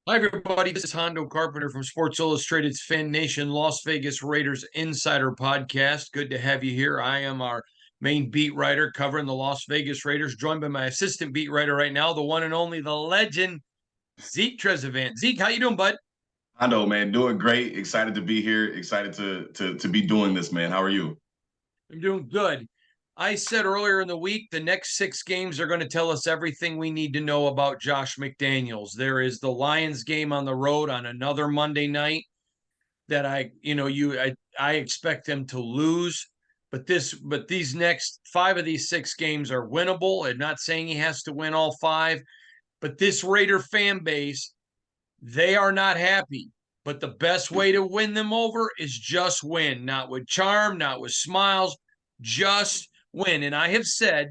Hi, everybody. This is Hondo Carpenter from Sports Illustrated's Fan Nation Las Vegas Raiders Insider Podcast. Good to have you here. I am our main beat writer covering the Las Vegas Raiders, joined by my assistant beat writer right now, the one and only, the legend, Zeke Trezevant. Zeke, how you doing, bud? I know, man. Doing great. Excited to be here. Excited to be doing this, man. How are you? I'm doing good. I said earlier in the week, the next 6 games are going to tell us everything we need to know about Josh McDaniels. There is the Lions game on the road on another Monday night that I expect them to lose. But these next 5 of these 6 games are winnable. I'm not saying he has to win all 5, but this Raider fan base, they are not happy. But the best way to win them over is just win, not with charm, not with smiles, just win. And I have said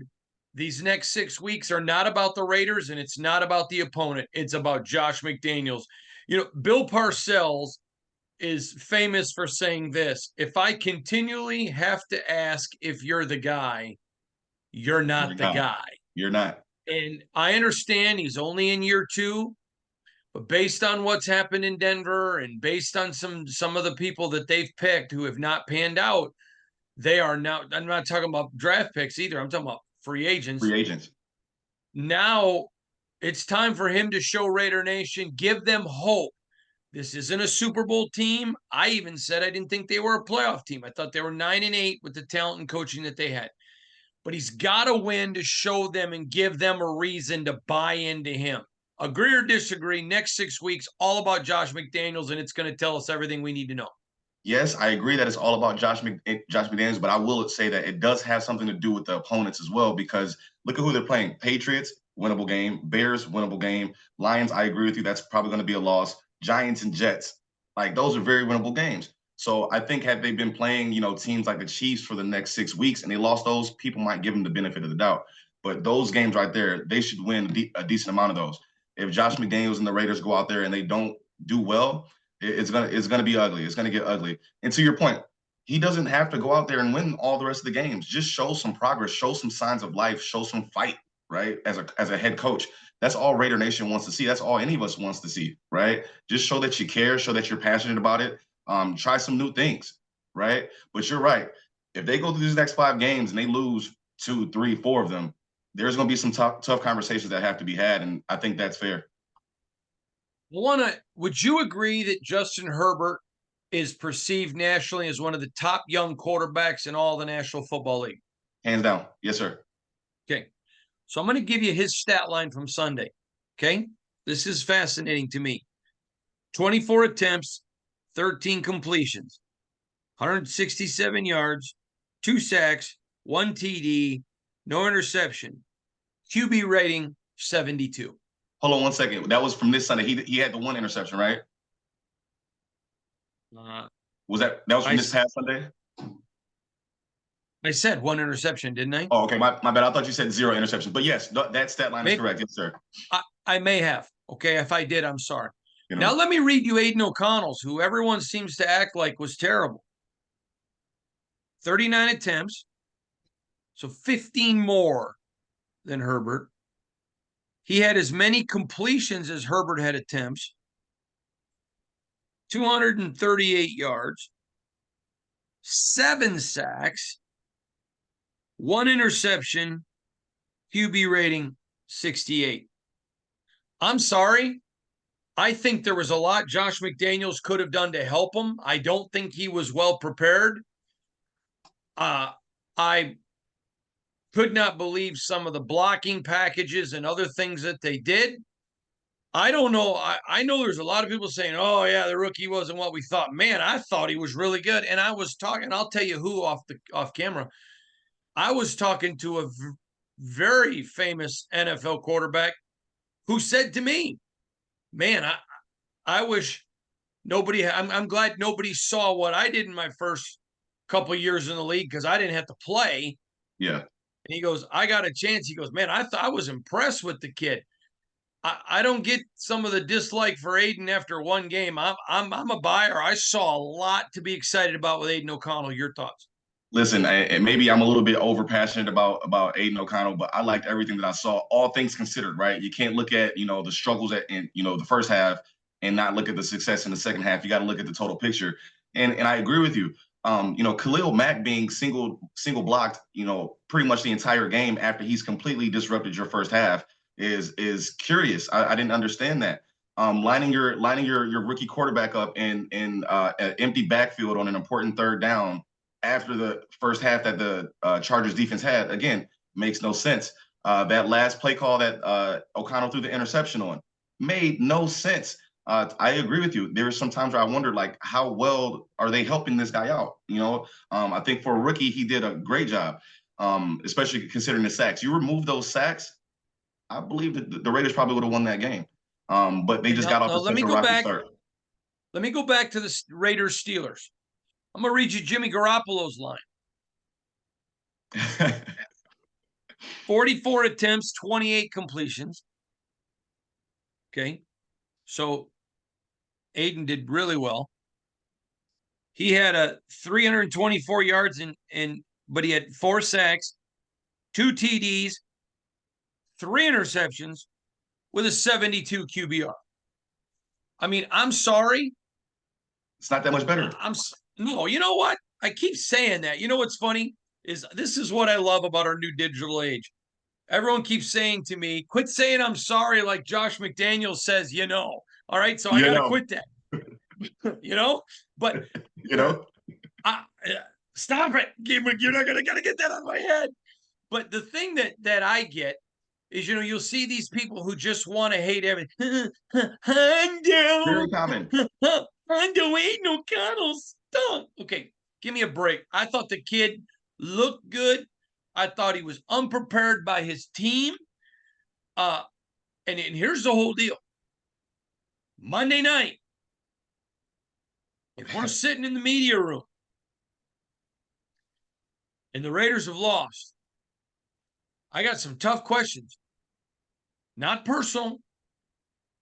these next 6 weeks are not about the Raiders and it's not about the opponent. It's about Josh McDaniels. Bill Parcells is famous for saying this: if I continually have to ask if you're the guy, you're You're not the not. guy. You're not. And I understand he's only in year 2, but based on what's happened in Denver and based on some of the people that they've picked who have not panned out, they are now, I'm not talking about draft picks either. I'm talking about free agents. Free agents. Now it's time for him to show Raider Nation, give them hope. This isn't a Super Bowl team. I even said I didn't think they were a playoff team. I thought they were 9-8 with the talent and coaching that they had. But he's got to win to show them and give them a reason to buy into him. Agree or disagree, next 6 weeks, all about Josh McDaniels, and it's going to tell us everything we need to know. Yes, I agree that it's all about Josh McDaniels, but I will say that it does have something to do with the opponents as well, because look at who they're playing. Patriots, winnable game. Bears, winnable game. Lions, I agree with you. That's probably going to be a loss. Giants and Jets, like those are very winnable games. So I think had they been playing, teams like the Chiefs for the next 6 weeks and they lost those, people might give them the benefit of the doubt. But those games right there, they should win a decent amount of those. If Josh McDaniels and the Raiders go out there and they don't do well, it's gonna be ugly. It's gonna get ugly. And to your point, he doesn't have to go out there and win all the rest of the games. Just show some progress, show some signs of life, show some fight, right? As a head coach. That's all Raider Nation wants to see. That's all any of us wants to see, right? Just show that you care, show that you're passionate about it. Try some new things, right? But you're right. If they go through these next 5 games and they lose 2, 3, 4 of them, there's going to be some tough conversations that have to be had, and I think that's fair. Would you agree that Justin Herbert is perceived nationally as one of the top young quarterbacks in all the National Football League? Hands down. Yes, sir. Okay. So I'm going to give you his stat line from Sunday. Okay. This is fascinating to me. 24 attempts, 13 completions, 167 yards, 2 sacks, 1 TD, no interception, QB rating 72. Hold on one second. That was from this Sunday. He had the 1 interception, right? Was that was from this past Sunday? I said 1 interception, didn't I? Oh, okay. My bad. I thought you said 0 interceptions. But yes, that stat line is correct. Yes, sir. I may have. Okay. If I did, I'm sorry. You know. Now let me read you Aiden O'Connell's, who everyone seems to act like was terrible. 39 attempts, so 15 more than Herbert. He had as many completions as Herbert had attempts. 238 yards, 7 sacks, 1 interception, QB rating 68. I'm sorry. I think there was a lot Josh McDaniels could have done to help him. I don't think he was well prepared. I could not believe some of the blocking packages and other things that they did. I don't know. I know there's a lot of people saying, oh, yeah, the rookie wasn't what we thought. Man, I thought he was really good. And I was talking, I'll tell you who off camera. I was talking to a very famous NFL quarterback who said to me, man, I wish nobody, I'm glad nobody saw what I did in my first couple of years in the league because I didn't have to play. Yeah. And he goes, I got a chance. He goes, man, I was impressed with the kid. I don't get some of the dislike for Aiden after one game. I'm a buyer. I saw a lot to be excited about with Aiden O'Connell. Your thoughts? Listen, and maybe I'm a little bit over passionate about Aiden O'Connell, but I liked everything that I saw. All things considered, right? You can't look at the struggles in the first half and not look at the success in the second half. You got to look at the total picture. And I agree with you. Khalil Mack being single blocked, pretty much the entire game after he's completely disrupted your first half is curious. I didn't understand that. Lining your rookie quarterback up in an empty backfield on an important third down after the first half that the Chargers defense had, again, makes no sense. That last play call that O'Connell threw the interception on made no sense. I agree with you. There are some times where I wondered, like, how well are they helping this guy out? I think for a rookie, he did a great job, especially considering the sacks. You remove those sacks, I believe that the Raiders probably would have won that game. But they just got off to such a rocky start. Let me go back to the Raiders Steelers. I'm going to read you Jimmy Garoppolo's line. 44 attempts, 28 completions. Okay. So Aiden did really well. He had a 324 yards but he had 4 sacks, 2 TDs, 3 interceptions with a 72 QBR. I mean, I'm sorry. It's not that much better. No, you know what? I keep saying that. You know what's funny is this is what I love about our new digital age. Everyone keeps saying to me, quit saying I'm sorry like Josh McDaniels says, All right, so I got to quit that. But stop it. You're not going to get that out of my head. But the thing that I get is, you'll see these people who just want to hate everything. Hondo. Very common. Hondo ain't no O'Connell stunk. Okay, give me a break. I thought the kid looked good. I thought he was unprepared by his team. And here's the whole deal. Monday night, if we're sitting in the media room and the Raiders have lost, I got some tough questions. Not personal.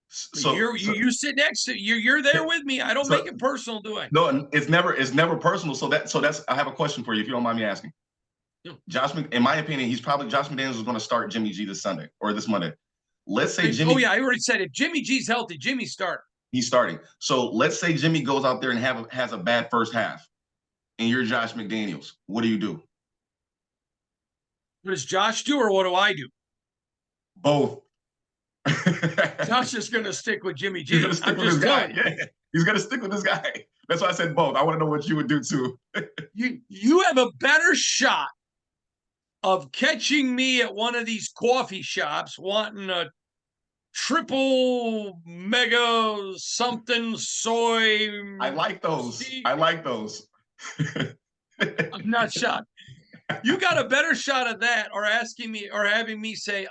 So you sit next to you're there with me. I don't make it personal, do I? No, it's never personal. So that's I have a question for you, if you don't mind me asking. Yeah. In my opinion, Josh McDaniels is going to start Jimmy G this Sunday or this Monday. Let's say Jimmy. Oh yeah, I already said it. Jimmy G's healthy. Jimmy's starting. He's starting. So let's say Jimmy goes out there and has a bad first half, and you're Josh McDaniels. What do you do? What does Josh do, or what do I do? Both. Josh is going to stick with Jimmy G. I'm just telling you. Yeah. He's going to stick with this guy. That's why I said both. I want to know what you would do too. You have a better shot of catching me at one of these coffee shops wanting a triple mega something soy. I like those. I'm not shocked. You got a better shot of that, or asking me, or having me say,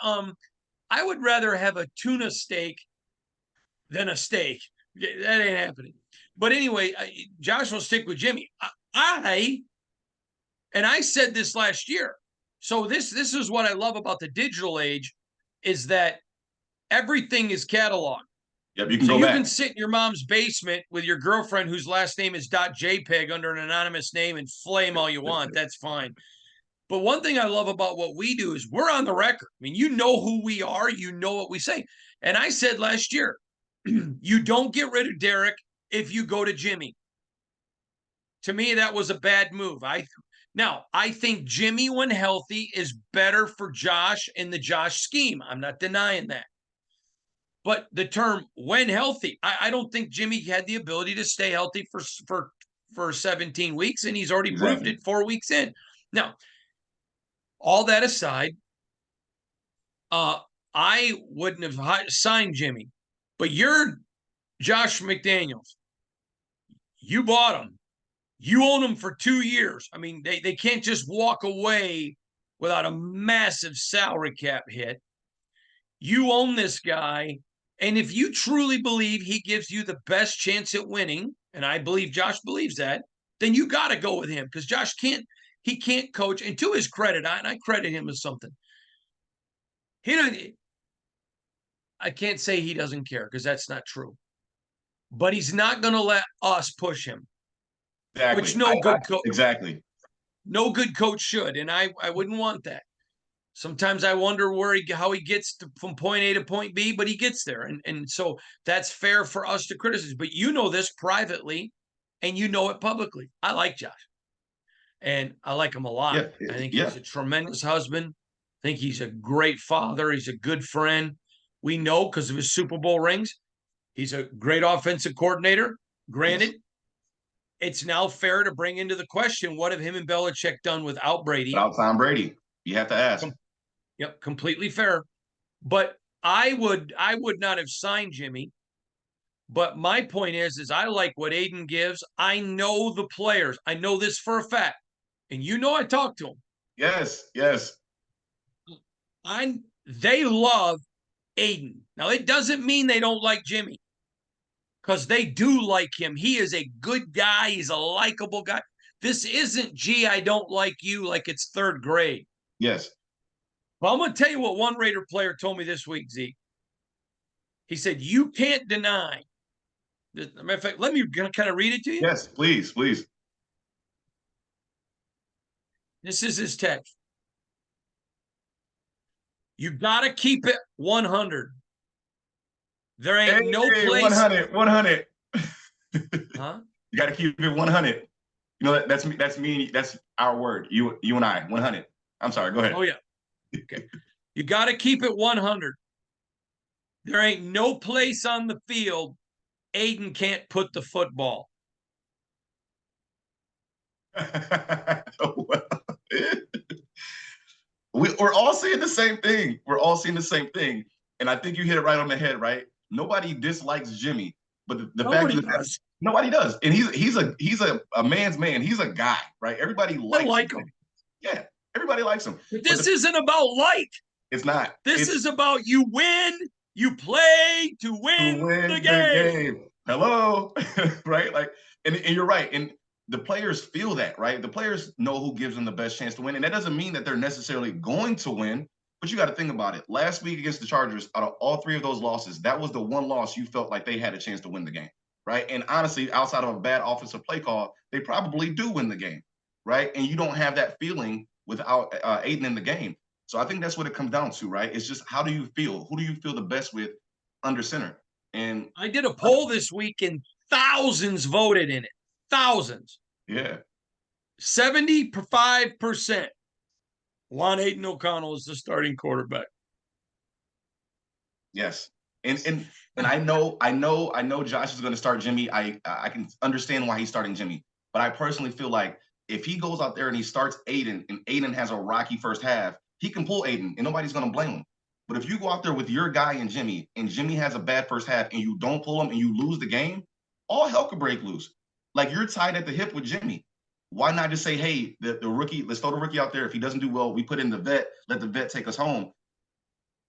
I would rather have a tuna steak than a steak. That ain't happening. But anyway, Josh will stick with Jimmy. I said this last year. So this is what I love about the digital age, is that everything is cataloged. Yep, you can sit in your mom's basement with your girlfriend whose last name is .jpeg under an anonymous name and flame all you want. That's fine. But one thing I love about what we do is we're on the record. I mean, you know who we are. You know what we say. And I said last year, you don't get rid of Derek if you go to Jimmy. To me, that was a bad move. I think Jimmy, when healthy, is better for Josh in the Josh scheme. I'm not denying that. But the term when healthy, I don't think Jimmy had the ability to stay healthy for 17 weeks, and he's already proved it 4 weeks in. Now, all that aside, I wouldn't have signed Jimmy. But you're Josh McDaniels. You bought him. You own him for 2 years. I mean, they can't just walk away without a massive salary cap hit. You own this guy. And if you truly believe he gives you the best chance at winning, and I believe Josh believes that, then you got to go with him, because Josh can't coach. And to his credit, and I credit him as something. I can't say he doesn't care, because that's not true. But he's not going to let us push him. Exactly. Which no good coach. Exactly. No good coach should, and I wouldn't want that. Sometimes I wonder how he gets from point A to point B, but he gets there. And so that's fair for us to criticize. But you know this privately and you know it publicly. I like Josh. And I like him a lot. Yeah, I think yeah. he's a tremendous husband. I think he's a great father. He's a good friend. We know because of his Super Bowl rings. He's a great offensive coordinator. Yes. Granted, it's now fair to bring into the question what have him and Belichick done without Brady? Without Tom Brady, you have to ask. Yep, completely fair. But I would not have signed Jimmy. But my point is I like what Aiden gives. I know the players. I know this for a fact. And you know I talked to him. Yes, yes. They love Aiden. Now it doesn't mean they don't like Jimmy. Because they do like him. He is a good guy. He's a likable guy. This isn't, gee, I don't like you, like it's third grade. Yes. Well, I'm going to tell you what one Raider player told me this week, Zeke. He said, you can't deny. As a matter of fact, let me kind of read it to you. Yes, please, please. This is his text. You got to keep it 100. There ain't no place. 100, 100. Huh? You got to keep it 100. You know, that's me. That's our word. You and I, 100. I'm sorry. Go ahead. Oh, yeah. Okay. You got to keep it 100. There ain't no place on the field Aiden can't put the football. We're all saying the same thing. We're all seeing the same thing. And I think you hit it right on the head, right? Nobody dislikes Jimmy, but the fact is nobody does. And he's a man's man. He's a guy, right? Everybody likes him. Yeah, everybody likes him. But this isn't about like. It's not. This is about you win, you play to win the game. Hello, right? Like, and you're right. And the players feel that, right? The players know who gives them the best chance to win. And that doesn't mean that they're necessarily going to win, but you got to think about it. Last week against the Chargers, out of all three of those losses, that was the one loss you felt like they had a chance to win the game, right? And honestly, outside of a bad offensive play call, they probably do win the game, right? And you don't have that feeling without Aiden in the game. So I think that's what it comes down to, right? It's just how do you feel? Who do you feel the best with under center? And I did a poll this week and thousands voted in it. Thousands. Yeah. 75% want Aiden O'Connell as the starting quarterback. Yes. And I know Josh is going to start Jimmy. I can understand why he's starting Jimmy. But I personally feel like if he goes out there and he starts Aiden and Aiden has a rocky first half, he can pull Aiden and nobody's going to blame him. But if you go out there with your guy and Jimmy has a bad first half and you don't pull him and you lose the game, all hell could break loose. Like you're tied at the hip with Jimmy. Why not just say, hey, the rookie, let's throw the rookie out there. If he doesn't do well, we put in the vet, let the vet take us home.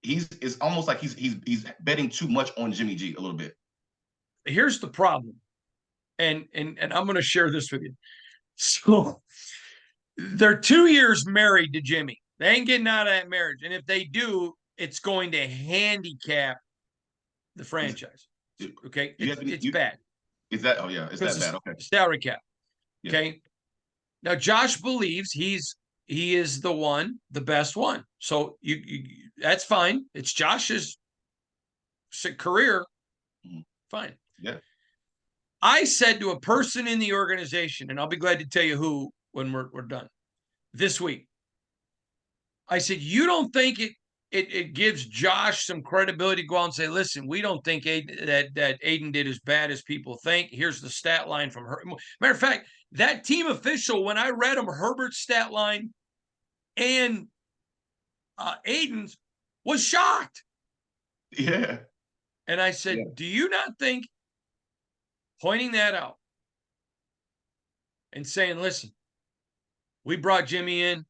It's almost like he's betting too much on Jimmy G a little bit. Here's the problem. And I'm going to share this with you. So they're 2 years married to Jimmy. They ain't getting out of that marriage. And if they do, it's going to handicap the franchise. Okay. It's bad. Is that, oh yeah, it's that bad. Okay. Salary cap. Yeah. Okay. Now Josh believes he is the best one. So you that's fine. It's Josh's career. Fine. Yeah. I said to a person in the organization, and I'll be glad to tell you who when we're done this week. I said, you don't think it gives Josh some credibility to go out and say, listen, we don't think that Aiden did as bad as people think. Here's the stat line from her. Matter of fact, that team official, when I read him, Herbert's stat line and Aiden's, was shocked. Yeah. And I said, do you not think pointing that out and saying, listen, we brought Jimmy in.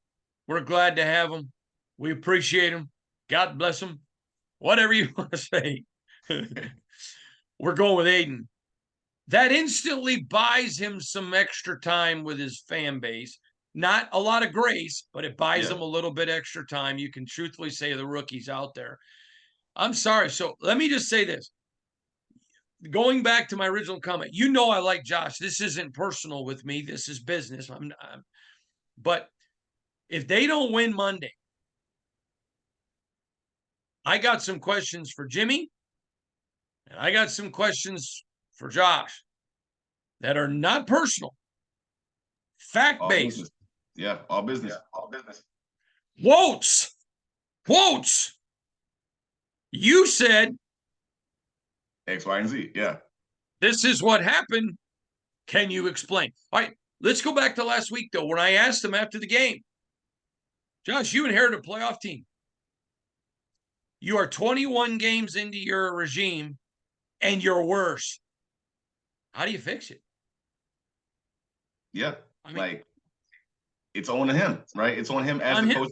We're glad to have him. We appreciate him. God bless him. Whatever you want to say. We're going with Aiden. That instantly buys him some extra time with his fan base. Not a lot of grace, but it buys him a little bit extra time. You can truthfully say the rookies out there. I'm sorry. So let me just say this. Going back to my original comment, you know I like Josh. This isn't personal with me. This is business. But if they don't win Monday, I got some questions for Jimmy, and I got some questions for Josh that are not personal, fact All based. business. Yeah, all business. All business. Quotes, quotes. You said X, Y, and Z. Yeah. this is what happened. Can you explain? All right, let's go back to last week, though, when I asked him after the game, Josh, you inherited a playoff team. You are 21 games into your regime, and you're worse. How do you fix it? Yeah. I mean, Like, it's on him, right? It's on him as on the him. coach.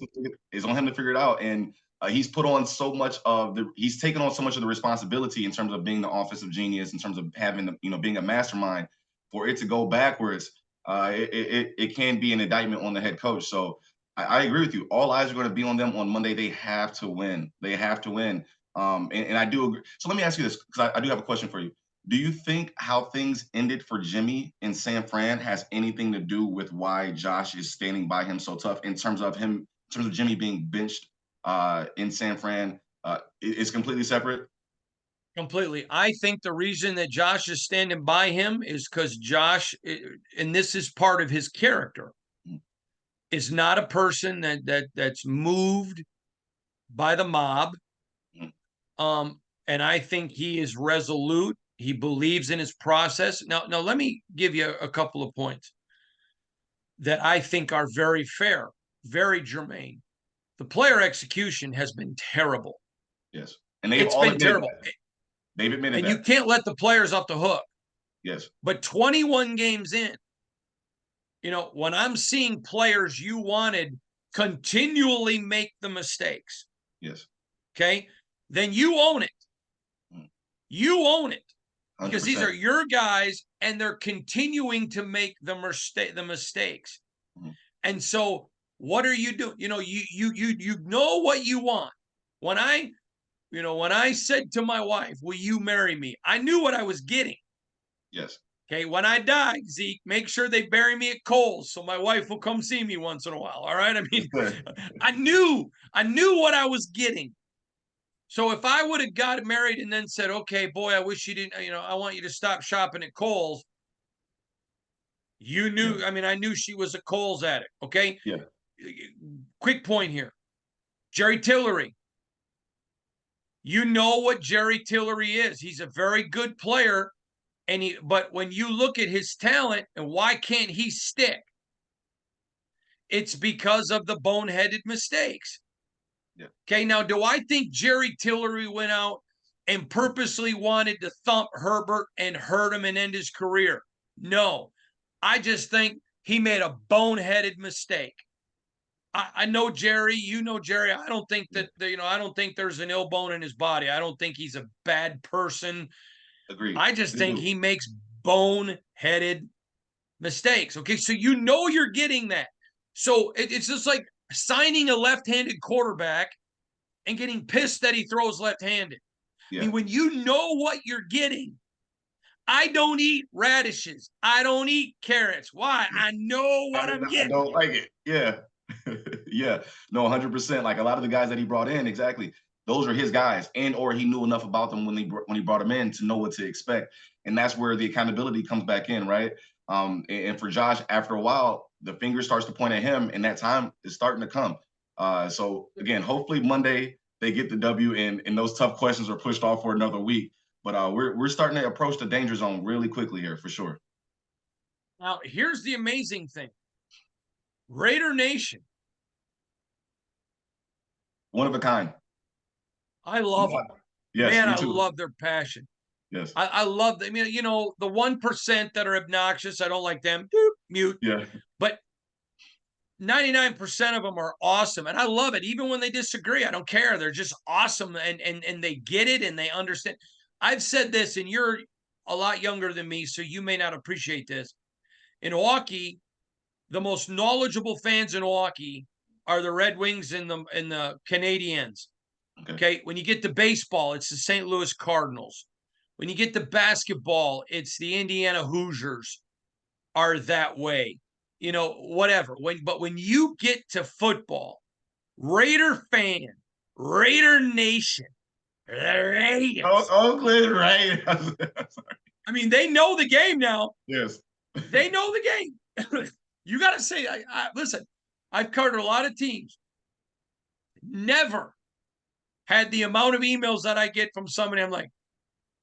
It's on him to figure it out. And he's put on so much of he's taken on so much of the responsibility in terms of being the offensive genius, in terms of having the, being a mastermind. For it to go backwards, it can be an indictment on the head coach. So I agree with you. All eyes are going to be on them on Monday. They have to win. They have to win. And I do agree. So let me ask you this, because I do have a question for you. Do you think how things ended for Jimmy in San Fran has anything to do with why Josh is standing by him so tough in terms of Jimmy being benched in San Fran? It's completely separate. Completely. I think the reason that Josh is standing by him is because Josh, and this is part of his character, is not a person that's moved by the mob. And I think he is resolute. He believes in his process. Now let me give you a couple of points that I think are very fair, very germane. The player execution has been terrible. Yes, and they've It's all been admitted terrible. that. They've admitted And you that. can't let the players off the hook. Yes. But 21 games in, when I'm seeing players you wanted continually make the mistakes, Yes. okay, then you own it. You own it because these 100%. are your guys and they're continuing to make the mistakes. Mm-hmm. And so what are you doing? You know what you want. When I said to my wife, "Will you marry me?" I knew what I was getting. Yes. Okay, when I die, Zeke, make sure they bury me at Kohl's so my wife will come see me once in a while. All right. I mean, I knew what I was getting. So if I would have got married and then said, "Okay, boy, I wish you didn't, I want you to stop shopping at Kohl's," you knew, Yeah. I mean, I knew she was a Kohl's addict. Okay. Yeah. Quick point here. Jerry Tillery. You know what Jerry Tillery is. He's a very good player. But when you look at his talent and why can't he stick? It's because of the boneheaded mistakes. Yeah. Okay, now do I think Jerry Tillery went out and purposely wanted to thump Herbert and hurt him and end his career? No. I just think he made a boneheaded mistake. I know Jerry, you know Jerry. I don't think that I don't think there's an ill bone in his body. I don't think he's a bad person. Agreed. I just think he makes boneheaded mistakes. Okay, so you're getting that. So it's just like signing a left-handed quarterback and getting pissed that he throws left-handed. Yeah. I mean, when you know what you're getting, I don't eat radishes. I don't eat carrots. Why? I know what I'm I getting. don't like it. Yeah. Yeah. No, 100%. Like a lot of the guys that he brought in, exactly. Those are his guys, and or he knew enough about them when he brought them in to know what to expect, and that's where the accountability comes back in, right? And for Josh, after a while, the finger starts to point at him, and that time is starting to come. So again, hopefully Monday they get the W, and those tough questions are pushed off for another week. But we're starting to approach the danger zone really quickly here for sure. Now, here's the amazing thing. Raider Nation. One of a kind. I love them. Yes, Man, me I too. love their passion. Yes. I love them. I mean, the 1% that are obnoxious, I don't like them. Doop, mute. Yeah. But 99% of them are awesome. And I love it. Even when they disagree, I don't care. They're just awesome and they get it and they understand. I've said this, and you're a lot younger than me, so you may not appreciate this. In hockey, the most knowledgeable fans in hockey are the Red Wings and the Canadiens. Okay. When you get to baseball, it's the St. Louis Cardinals. When you get to basketball, it's the Indiana Hoosiers are that way. Whatever. But when you get to football, Raider fan, Raider Nation. The Raiders. Oakland Raiders. I mean, they know the game now. Yes. They know the game. You got to say, listen, I've covered a lot of teams. Never had the amount of emails that I get from somebody. I'm like,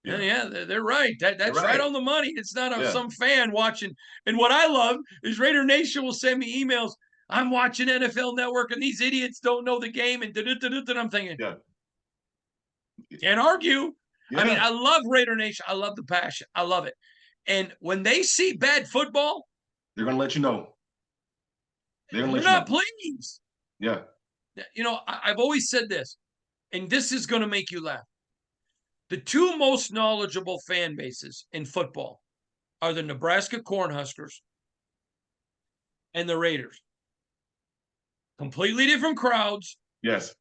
yeah, they're right. That's right on the money. It's not some fan watching. And what I love is Raider Nation will send me emails. I'm watching NFL Network, and these idiots don't know the game. And I'm thinking, can't argue. I mean, I love Raider Nation. I love the passion. I love it. And when they see bad football, they're going to let you know. They're not pleased. Yeah. You know, I've always said this, and this is going to make you laugh. The two most knowledgeable fan bases in football are the Nebraska Cornhuskers and the Raiders. Completely different crowds. Yes.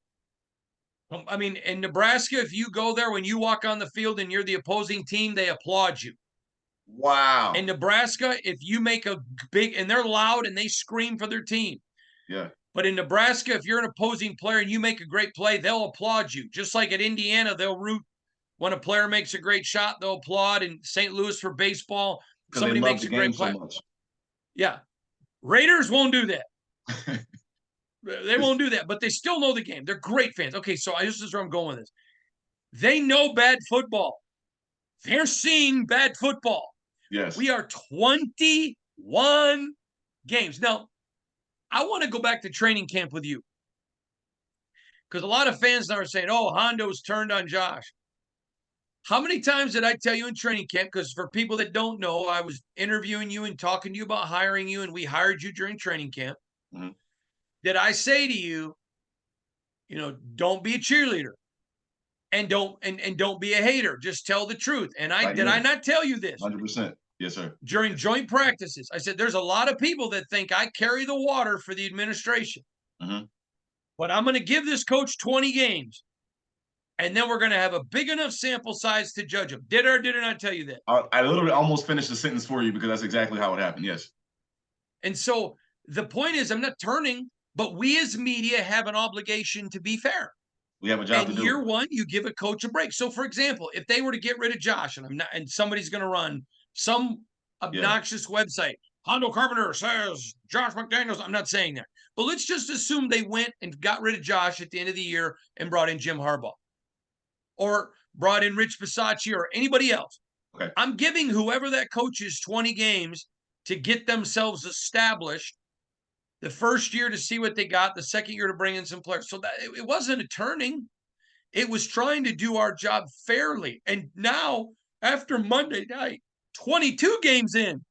I mean, in Nebraska, if you go there, when you walk on the field and you're the opposing team, they applaud you. Wow. In Nebraska, if you make a big, and they're loud and they scream for their team. Yeah. But in Nebraska, if you're an opposing player and you make a great play, they'll applaud you. Just like at Indiana, they'll root when a player makes a great shot, they'll applaud. In St. Louis for baseball, somebody makes a great play. So yeah. Raiders won't do that. They won't do that, but they still know the game. They're great fans. Okay, so this is where I'm going with this. They know bad football. They're seeing bad football. Yes. We are 21 games. Now, I want to go back to training camp with you. Because a lot of fans now are saying, oh, Hondo's turned on Josh. How many times did I tell you in training camp? Because for people that don't know, I was interviewing you and talking to you about hiring you, and we hired you during training camp. Mm-hmm. Did I say to you, you know, don't be a cheerleader and don't be a hater. Just tell the truth. And did I not tell you this? 100%. Yes, sir. During joint practices, I said, there's a lot of people that think I carry the water for the administration. Mm-hmm. But I'm going to give this coach 20 games. And then we're going to have a big enough sample size to judge him. Did or did I not tell you that? I literally almost finished the sentence for you because that's exactly how it happened. Yes. And so the point is, I'm not turning, but we as media have an obligation to be fair. We have a job to do. Year one, you give a coach a break. So, for example, if they were to get rid of Josh, and somebody's going to run some obnoxious website, Hondo Carpenter says Josh McDaniels. I'm not saying that, but let's just assume they went and got rid of Josh at the end of the year and brought in Jim Harbaugh, or brought in Rich Bisaccia, or anybody else. Okay. I'm giving whoever that coach is 20 games to get themselves established. The first year to see what they got, the second year to bring in some players. So that it wasn't a turning. It was trying to do our job fairly. And now, after Monday night, 22 games in.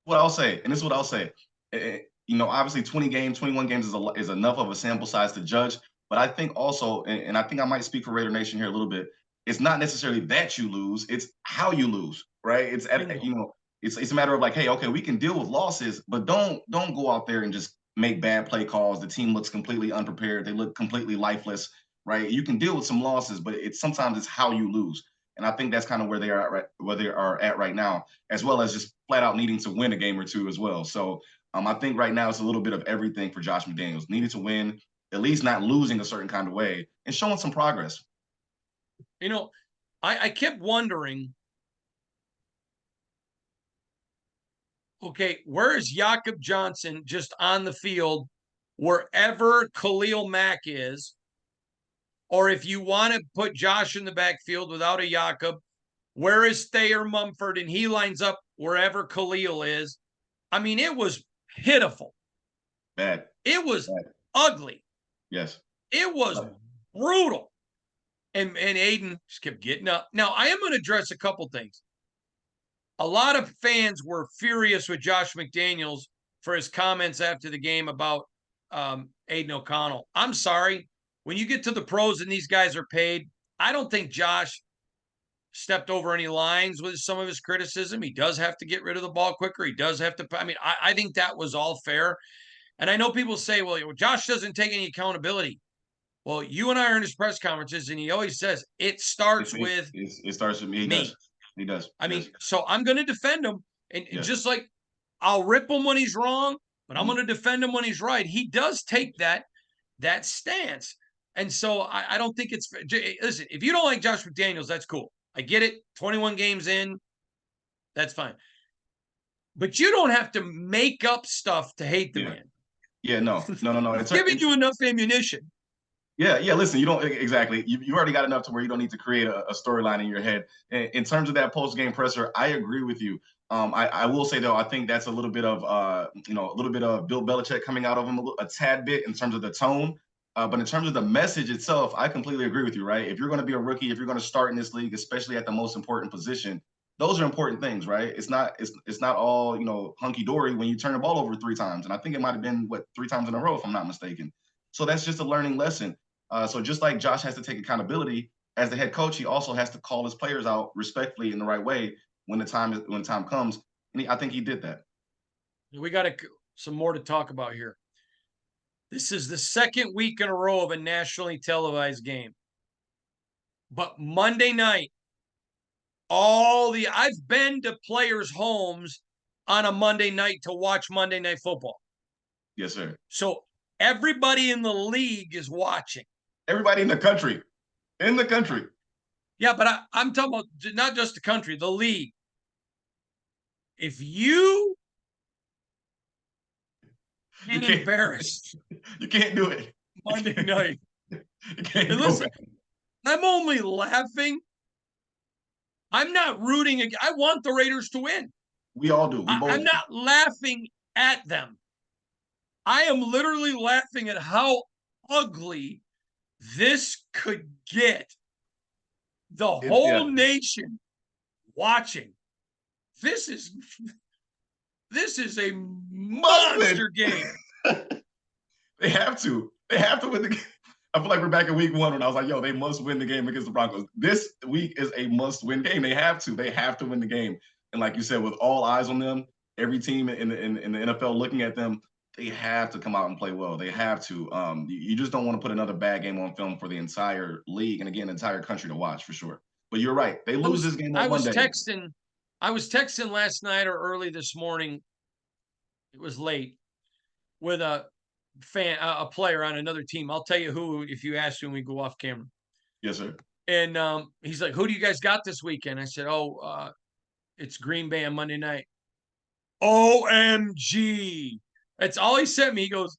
What I'll say, and this is what I'll say. You know, obviously 20 games, 21 games is enough of a sample size to judge. But I think also, and I think I might speak for Raider Nation here a little bit, it's not necessarily that you lose, it's how you lose, right? It's you know, it's a matter of like, hey, okay, we can deal with losses, but don't go out there and just make bad play calls. The team looks completely unprepared. They look completely lifeless, right? You can deal with some losses, but sometimes it's how you lose. And I think that's kind of where they are at right now, as well as just flat out needing to win a game or two as well. So I think right now it's a little bit of everything for Josh McDaniels. Needed to win, at least not losing a certain kind of way, and showing some progress. You know, I kept wondering, okay, where is Jakob Johnson just on the field wherever Khalil Mack is? Or if you want to put Josh in the backfield without a Jakob, where is Thayer Mumford? And he lines up wherever Khalil is. I mean, it was pitiful. Bad. It was ugly. Yes. It was brutal. And Aiden just kept getting up. Now, I am going to address a couple things. A lot of fans were furious with Josh McDaniels for his comments after the game about Aiden O'Connell. I'm sorry. When you get to the pros and these guys are paid, I don't think Josh stepped over any lines with some of his criticism. He does have to get rid of the ball quicker. He does have to – I mean, I think that was all fair. And I know people say, well, Josh doesn't take any accountability. Well, you and I are in his press conferences, and he always says, it starts with me. It starts with me. He does. I mean, so I'm going to defend him. And just like I'll rip him when he's wrong, but I'm going to defend him when he's right. He does take that. that stance. And so I don't think it's listen, if you don't like Josh McDaniels, that's cool. I get it. 21 games in, that's fine. But you don't have to make up stuff to hate the Yeah. man. Yeah, no, no, no, no. He's giving you enough ammunition. Yeah, yeah. Listen, you don't exactly. You already got enough to where you don't need to create a storyline in your head. In terms of that post game presser, I agree with you. I will say though, I think that's a little bit of a little bit of Bill Belichick coming out of him a tad bit in terms of the tone. But in terms of the message itself, I completely agree with you. Right? If you're going to be a rookie, if you're going to start in this league, especially at the most important position, those are important things, right? It's not all hunky dory when you turn the ball over 3 times, and I think it might have been 3 times in a row if I'm not mistaken. So that's just a learning lesson. So just like Josh has to take accountability as the head coach, he also has to call his players out respectfully in the right way when the time comes. And I think he did that. We got some more to talk about here. This is the second week in a row of a nationally televised game. But Monday night, I've been to players' homes on a Monday night to watch Monday Night Football. Yes, sir. So everybody in the league is watching. Everybody in the country. In the country. Yeah, but I'm talking about not just the country, the league. If you get embarrassed, you can't do it Monday night. You can't And listen, I'm only laughing. I'm not rooting. I want the Raiders to win. We all do. I'm not laughing at them. I am literally laughing at how ugly this could get. The whole nation watching. This is a monster game. They have to. They have to win the game. I feel like we're back in week 1 when I was like, yo, they must win the game against the Broncos. This week is a must-win game. They have to. They have to win the game. And like you said, with all eyes on them, every team in the NFL looking at them, they have to come out and play well. They have to. You just don't want to put another bad game on film for the entire league and again, the entire country to watch for sure. But you're right. They lose this game on Monday. I was texting last night or early this morning. It was late with a player on another team. I'll tell you who if you ask when we go off camera. Yes, sir. And he's like, "Who do you guys got this weekend?" I said, "Oh, it's Green Bay on Monday night." OMG! That's all he sent me. He goes,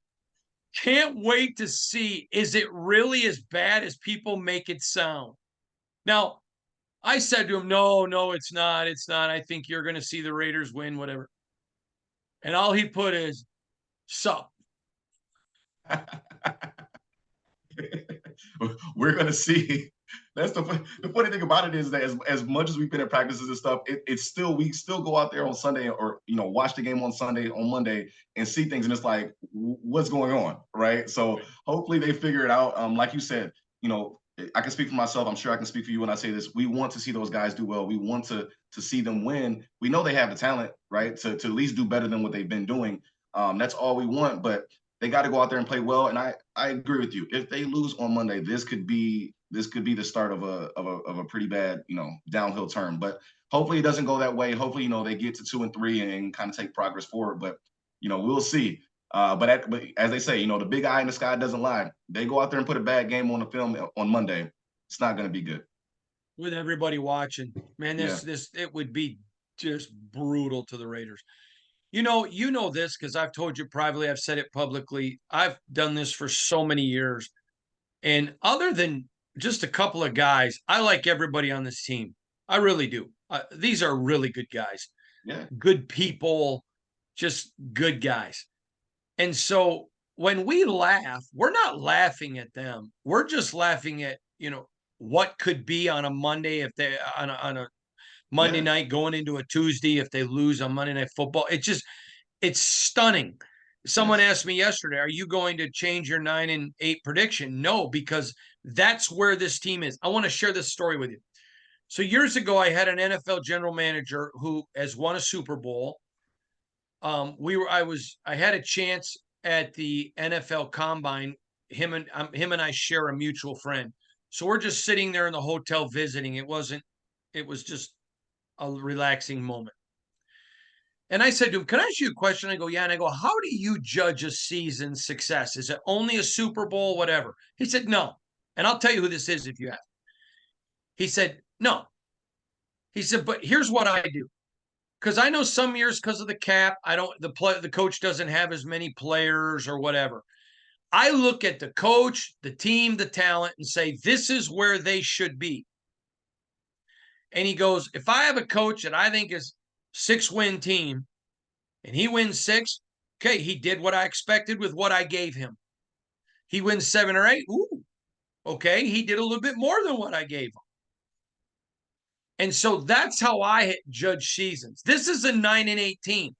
"Can't wait to see. Is it really as bad as people make it sound?" Now, I said to him, "No, it's not. It's not. I think you're going to see the Raiders win, whatever." And all he put is, "Sup." We're gonna see. That's the funny thing about it is that as much as we've been at practices and stuff, it's still we still go out there on Sunday or watch the game on Sunday on Monday and see things and it's like what's going on, right? So hopefully they figure it out. Like you said, I can speak for myself. I'm sure I can speak for you when I say this. We want to see those guys do well. We want to see them win. We know they have the talent, right, to at least do better than what they've been doing. That's all we want, but they got to go out there and play well. And I agree with you. If they lose on Monday, this could be the start of a pretty bad, downhill turn. But hopefully it doesn't go that way. Hopefully, they get to 2 and 3 and kind of take progress forward. But we'll see. But as they say, the big eye in the sky doesn't lie. They go out there and put a bad game on the film on Monday. It's not going to be good. With everybody watching, man, it would be just brutal to the Raiders. You know this because I've told you privately, I've said it publicly. I've done this for so many years. And other than just a couple of guys, I like everybody on this team. I really do. These are really good guys. Yeah. Good people, just good guys. And so when we laugh, we're not laughing at them. We're just laughing at, what could be on a Monday if they on a Monday night going into a Tuesday if they lose on Monday Night Football. It's stunning. Someone asked me yesterday, are you going to change your 9-8 prediction? No, because that's where this team is. I want to share this story with you. So years ago, I had an NFL general manager who has won a Super Bowl. I had a chance at the NFL Combine. Him and I share a mutual friend. So we're just sitting there in the hotel visiting. It was just a relaxing moment. And I said to him, can I ask you a question? I go, yeah. And I go, how do you judge a season's success? Is it only a Super Bowl, whatever? He said, no. And I'll tell you who this is if you ask. He said, no. He said, but here's what I do. Because I know some years, because of the cap, the coach doesn't have as many players or whatever. I look at the coach, the team, the talent, and say, this is where they should be. And he goes, if I have a coach that I think is 6-win team and he wins 6, okay, he did what I expected with what I gave him. He wins 7 or 8, ooh, okay, he did a little bit more than what I gave him. And so that's how I judge seasons. This is a 9-8 team.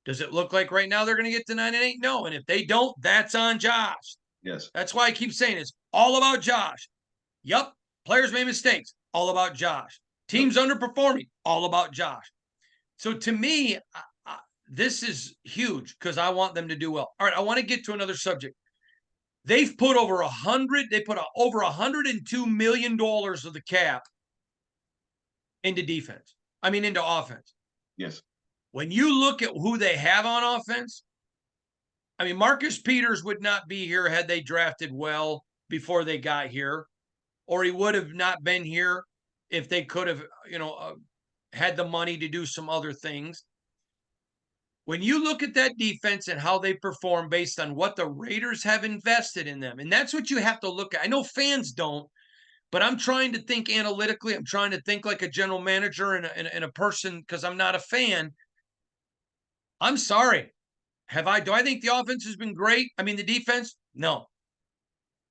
Does it look like right now they're going to get to 9-8? No. And if they don't, that's on Josh. Yes. That's why I keep saying it's all about Josh. Yup. Players made mistakes. All about Josh. Teams underperforming. All about Josh. So to me, this is huge because I want them to do well. All right. I want to get to another subject. They've put over over $102 million of the cap into defense. Into offense. Yes. When you look at who they have on offense, Marcus Peters would not be here had they drafted well before they got here, or he would have not been here if they could have, had the money to do some other things. When you look at that defense and how they perform based on what the Raiders have invested in them, and that's what you have to look at. I know fans don't, but I'm trying to think analytically. I'm trying to think like a general manager and a person because I'm not a fan. I'm sorry. Do I think the offense has been great? The defense? No.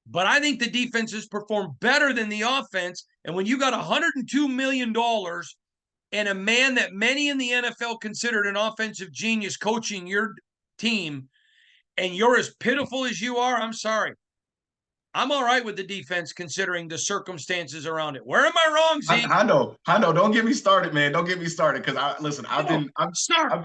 But I think the defense has performed better than the offense. And when you got $102 million and a man that many in the NFL considered an offensive genius coaching your team, and you're as pitiful as you are, I'm sorry. I'm all right with the defense considering the circumstances around it. Where am I wrong, Zeke? I know. Don't get me started, man. Don't get me started because I've been start. And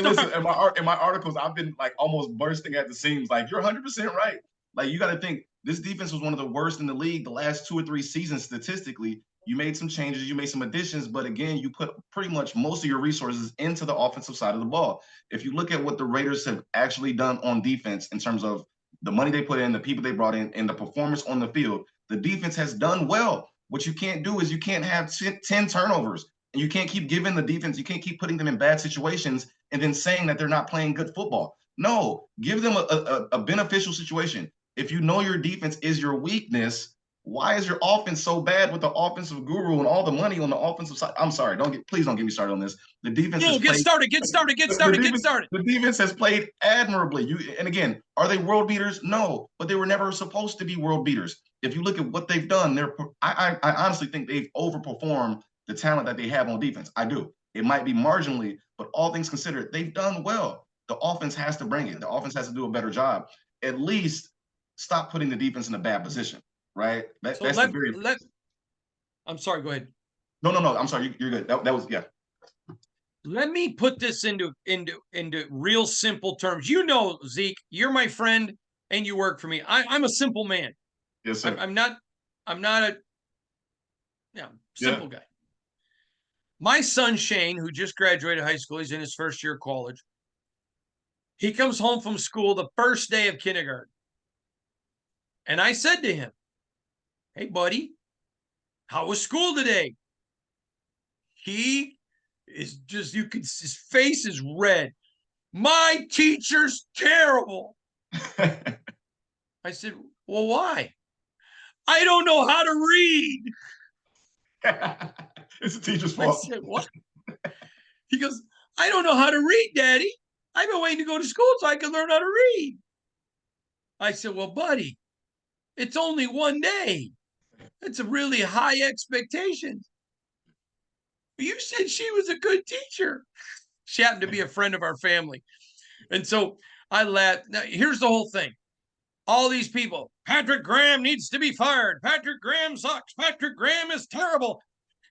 listen, in my articles, I've been like almost bursting at the seams. Like you're 100% right. Like you got to think this defense was one of the worst in the league the last 2 or 3 seasons statistically. You made some changes, you made some additions, but again, you put pretty much most of your resources into the offensive side of the ball. If you look at what the Raiders have actually done on defense in terms of the money they put in, the people they brought in, and the performance on the field, the defense has done well. What you can't do is you can't have 10 turnovers, and you can't keep giving the defense, you can't keep putting them in bad situations and then saying that they're not playing good football. No, give them a beneficial situation. If you know your defense is your weakness, why is your offense so bad with the offensive guru and all the money on the offensive side? I'm sorry, please don't get me started on this. The defense Get started. The defense has played admirably. And again, are they world beaters? No, but they were never supposed to be world beaters. If you look at what they've done, I honestly think they've overperformed the talent that they have on defense. I do. It might be marginally, but all things considered, they've done well. The offense has to bring it. The offense has to do a better job. At least stop putting the defense in a bad position. Right. I'm sorry. Go ahead. No. I'm sorry. You're good. That was. Let me put this into real simple terms. Zeke, you're my friend and you work for me. I'm a simple man. Yes, sir. I'm not a simple guy. My son Shane, who just graduated high school, he's in his first year of college. He comes home from school the first day of kindergarten. And I said to him, hey, buddy, how was school today? He is just, his face is red. My teacher's terrible. I said, well, why? I don't know how to read. It's the teacher's fault. I said, what? He goes, I don't know how to read, Daddy. I've been waiting to go to school so I can learn how to read. I said, well, buddy, it's only one day. It's a really high expectation. You said she was a good teacher. She happened to be a friend of our family. And so I laughed. Now, here's the whole thing. All these people, Patrick Graham needs to be fired. Patrick Graham sucks. Patrick Graham is terrible.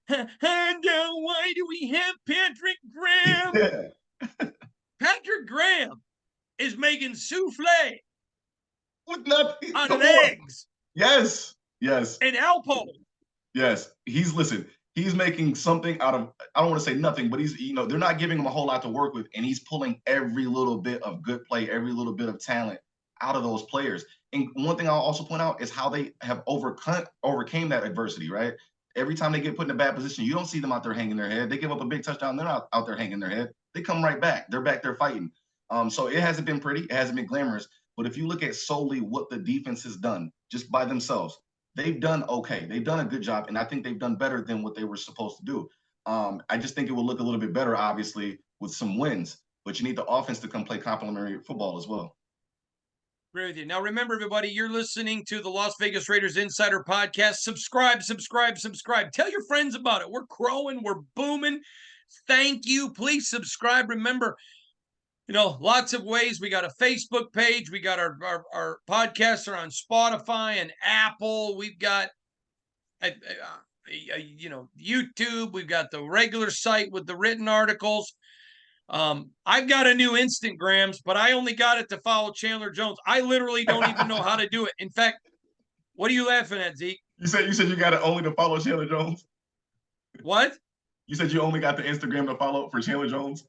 And why do we have Patrick Graham? Patrick Graham is making souffle with nothing out of eggs. Yes. And Alpo. Yes. Listen, he's making something out of, I don't want to say nothing, but he's, they're not giving him a whole lot to work with, and he's pulling every little bit of good play, every little bit of talent out of those players. And one thing I'll also point out is how they have overcame that adversity, right? Every time they get put in a bad position, you don't see them out there hanging their head. They give up a big touchdown, they're not out there hanging their head. They come right back. They're back there fighting. So it hasn't been pretty. It hasn't been glamorous. But if you look at solely what the defense has done just by themselves, they've done okay. They've done a good job, and I think they've done better than what they were supposed to do. I just think it will look a little bit better, obviously, with some wins. But you need the offense to come play complementary football as well. Agree with you. Now, remember, everybody, you're listening to the Las Vegas Raiders Insider Podcast. Subscribe, subscribe, subscribe. Tell your friends about it. We're growing. We're booming. Thank you. Please subscribe. Remember, lots of ways. We got a Facebook page. We got our podcasts are on Spotify and Apple. We've got, YouTube. We've got the regular site with the written articles. I've got a new Instagrams, but I only got it to follow Chandler Jones. I literally don't even know how to do it. In fact, what are you laughing at, Zeke? You said you got it only to follow Chandler Jones? What? You said you only got the Instagram to follow for Chandler Jones?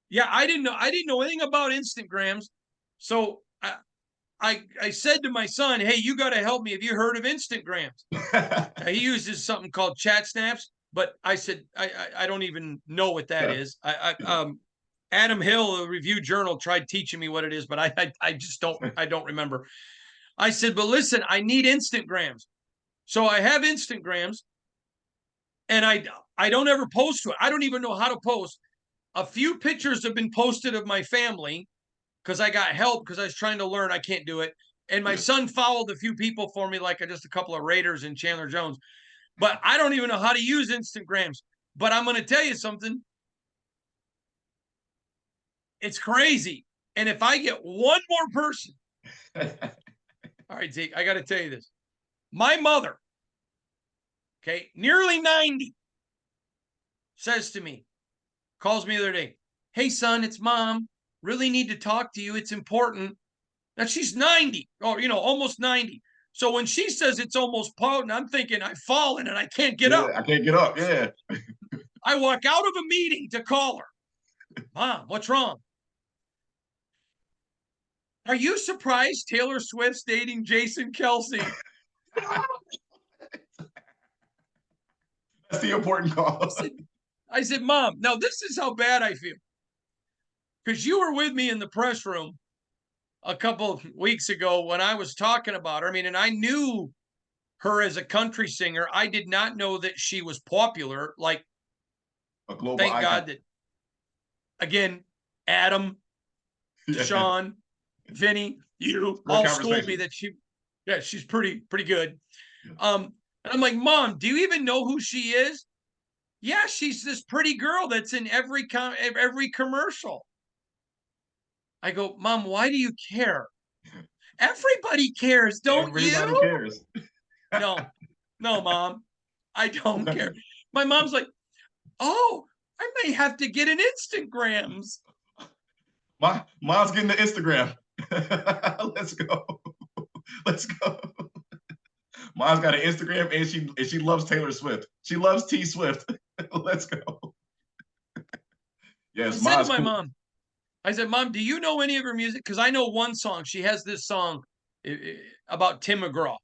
Yeah, I didn't know anything about Instagrams. So I said to my son, hey, you got to help me. Have you heard of Instagrams? He uses something called Chat Snaps, but I said, I don't even know what that is. Adam Hill, the Review Journal, tried teaching me what it is, but I just don't remember. I said, but listen, I need Instagrams. So I have Instagrams, and I don't ever post to it. I don't even know how to post. A few pictures have been posted of my family because I got help because I was trying to learn. I can't do it. And my son followed a few people for me, like just a couple of Raiders and Chandler Jones. But I don't even know how to use Instagrams. But I'm going to tell you something. It's crazy. And if I get one more person, all right, Zeke, I got to tell you this. My mother, okay, nearly 90, says to me, calls me the other day, hey, son, it's mom. Really need to talk to you. It's important. Now she's 90 or, almost 90. So when she says it's almost potent, I'm thinking I've fallen and I can't get up. I can't get up. Yeah. I walk out of a meeting to call her. Mom, what's wrong? Are you surprised Taylor Swift's dating Jason Kelsey? That's the important call. I said, Mom, now this is how bad I feel. Because you were with me in the press room a couple of weeks ago when I was talking about her. I mean, and I knew her as a country singer. I did not know that she was popular. Like, a global thank icon. God that, again, Adam, Sean, Vinny, you all told me that she's pretty good. And I'm like, Mom, do you even know who she is? Yeah, she's this pretty girl that's in every commercial. I go, Mom, why do you care? Everybody cares, don't you? Everybody cares. No, Mom, I don't care. My mom's like, oh, I may have to get an Instagrams. Mom's getting the Instagram. Let's go. Mom's got an Instagram, and she loves Taylor Swift. She loves T Swift. Let's go. Yes, I said to my mom, I said, Mom, do you know any of her music? Because I know one song. She has this song about Tim McGraw.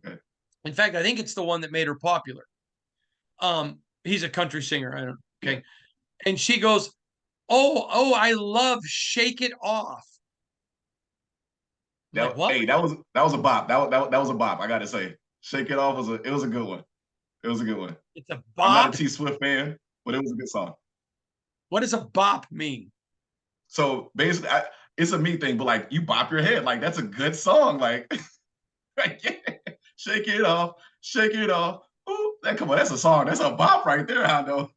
Okay. In fact, I think it's the one that made her popular. He's a country singer. I don't know. Okay. Yeah. And she goes, oh, I love Shake It Off. Like, what? Hey, that was a bop. That was a bop. I gotta say, Shake It Off was a good one. It was a good one. It's a bop. I'm not a T Swift fan, but it was a good song. What does a bop mean? So basically, it's a me thing, but like you bop your head, like that's a good song. Like, shake it off, shake it off. Ooh, come on, that's a song. That's a bop right there, Hondo.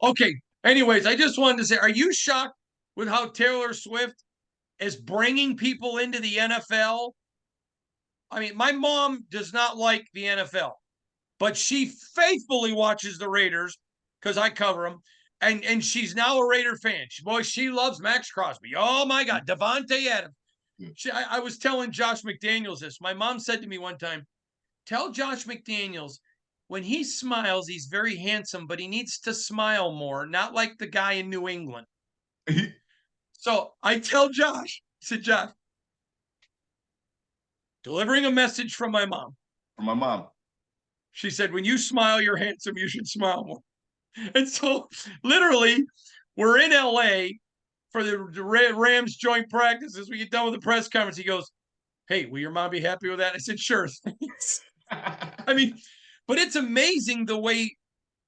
Okay. Anyways, I just wanted to say, are you shocked with how Taylor Swift is bringing people into the NFL? I mean, my mom does not like the NFL, but she faithfully watches the Raiders because I cover them. And she's now a Raider fan. She loves Max Crosby. Oh, my God. Devontae Adams. I was telling Josh McDaniels this. My mom said to me one time, tell Josh McDaniels when he smiles, he's very handsome, but he needs to smile more, not like the guy in New England. So I tell Josh, I said, Josh, delivering a message from my mom. From my mom. She said, when you smile, you're handsome. You should smile more. And so literally, we're in LA for the Rams joint practices. We get done with the press conference. He goes, hey, will your mom be happy with that? I said, sure. Thanks. I mean, but it's amazing the way,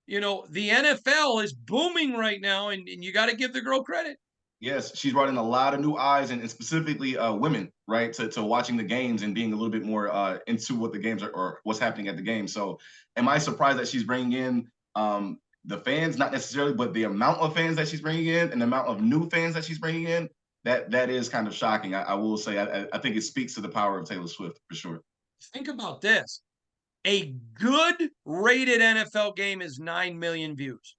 the NFL is booming right now, and you got to give the girl credit. Yes, she's brought in a lot of new eyes and specifically women, right, to watching the games and being a little bit more into what the games are or what's happening at the game. So, am I surprised that she's bringing in the fans? Not necessarily, but the amount of fans that she's bringing in and the amount of new fans that she's bringing in, that is kind of shocking. I will say, I think it speaks to the power of Taylor Swift for sure. Think about this. A good rated NFL game is 9 million views.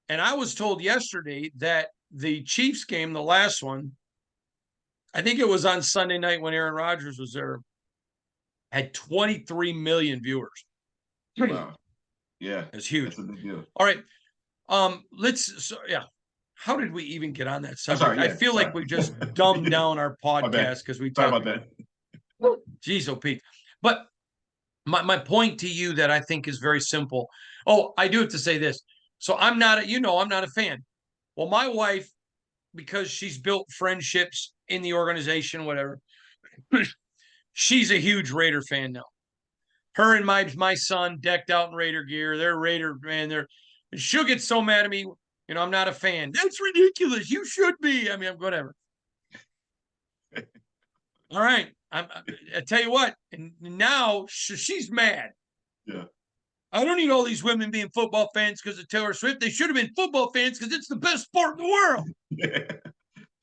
And I was told yesterday that the Chiefs game, the last one, I think it was on Sunday night when Aaron Rodgers was there, had 23 million viewers. Wow. Yeah. It's huge. That's a big deal. All right. Yeah. How did we even get on that subject? Sorry, yeah, I feel like we just dumbed down our podcast because we talked talked about that. Jeez, oh Pete. But my point to you that I think is very simple. Oh, I do have to say this. So I'm not a fan. Well, my wife, because she's built friendships in the organization, whatever, she's a huge Raider fan now. Her and my son decked out in Raider gear. They're Raider, man. She'll get so mad at me. I'm not a fan. That's ridiculous. You should be. I mean, whatever. All right. I tell you what. And now she's mad. Yeah. I don't need all these women being football fans because of Taylor Swift. They should have been football fans because it's the best sport in the world. Yeah.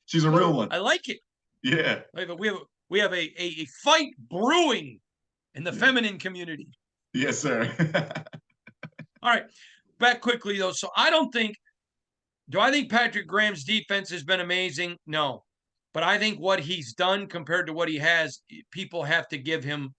She's a real one. I like it. Yeah. We have a fight brewing in the feminine community. Yes, sir. All right. Back quickly, though. So do I think Patrick Graham's defense has been amazing? No. But I think what he's done compared to what he has, people have to give him